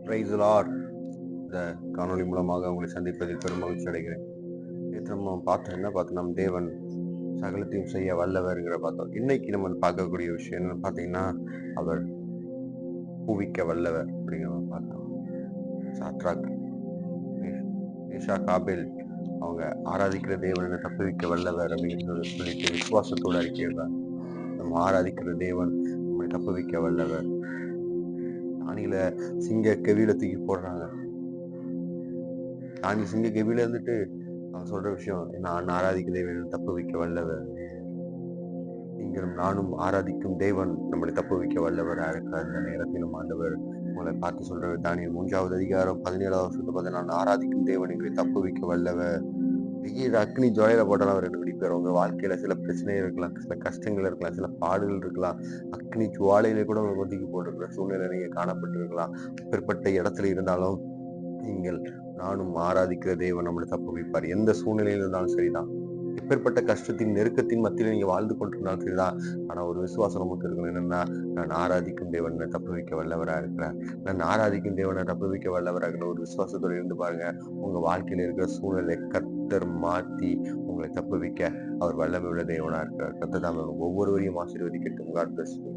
Praise the Lord. இந்த காணொளி மூலமாக உங்களை சந்திப்பதில் பெரும் மகிழ்ச்சி அடைகிறேன். நேற்று நம்ம பார்த்தோம், என்ன பார்த்தோம்? நம் தேவன் சகலத்தையும் செய்ய வல்லவர்ங்கிற பார்த்தோம். இன்னைக்கு நம்ம பார்க்கக்கூடிய விஷயம் என்னன்னு பார்த்தீங்கன்னா, அவர் பூவிக்க வல்லவர் அப்படிங்கிற பார்த்தோம். சாத்ராக், மேஷாக், ஆபேல் அவங்க ஆராதிக்கிற தேவனை தப்புவிக்க வல்லவர் அப்படின்னு சொல்லிட்டு விசுவாசத்தோடு அறிக்கையிடுறாங்க. நம்ம ஆராதிக்கிற தேவன் நம்மளை தப்புவிக்க வல்லவர். தானியில சிங்க கெவியில தூக்கி போடுறாங்க. தானி சிங்க கெவியில இருந்துட்டு அவன் சொல்ற விஷயம், நான் ஆராதிக்க தேவன் தப்பு வைக்க வல்லவர். நீங்களும் நானும் ஆராதிக்கும் தேவன் நம்மளை தப்பு வைக்க வல்லவராக இருக்கிறார். இந்த நேரத்திலும் ஆண்டவர் உங்களை பார்த்து சொல்றது, தானியேல் 3வது அதிகாரம் 17வது வருஷத்தை நான் ஆராதிக்கும் தேவன் எங்களை தப்பு வைக்க வல்லவர். திடீர் அக்னி ஜுவாலையில போட்டாலும் அவர் என்ன விடிப்பார். உங்க வாழ்க்கையில சில பிரச்சனைகள் இருக்கலாம், சில கஷ்டங்கள் இருக்கலாம், சில பாடுகள் இருக்கலாம். அக்னி ஜுவாலையில கூட உங்களை ஒதுக்கி போட்டிருக்கிற சூழ்நிலை நீங்க காணப்பட்டிருக்கலாம். பிற்பட்ட இடத்துல இருந்தாலும் நீங்கள் நானும் ஆராதிக்கிற தேவன் நம்மளை தப்பு வைப்பார். எந்த சூழ்நிலையில் இருந்தாலும் சரிதான். எப்பேற்பட்ட கஷ்டத்தின் நெருக்கத்தின் மத்தியில் நீங்க வாழ்ந்து கொண்டிருந்தாலும் சரிதான். ஆனா ஒரு விசுவாசம் நமக்கு இருக்கணும். என்னன்னா, நான் ஆராதிக்கும் தேவனை தப்பு வைக்க வல்லவராக இருக்கிறார். நான் ஆராதிக்கும் தேவனை தப்பு வைக்க வல்லவராக இருக்கிற ஒரு விசுவாசத்தோடு இருந்து பாருங்க. உங்க வாழ்க்கையில இருக்கிற சூழ்நிலை கர்த்தர் மாற்றி உங்களை தப்பு வைக்க அவர் வல்லமை உள்ள தேவனா இருக்கிறார். கர்த்தர் தான் ஒவ்வொருவரையும் ஆசீர்வதிக்கட்டும். God bless you.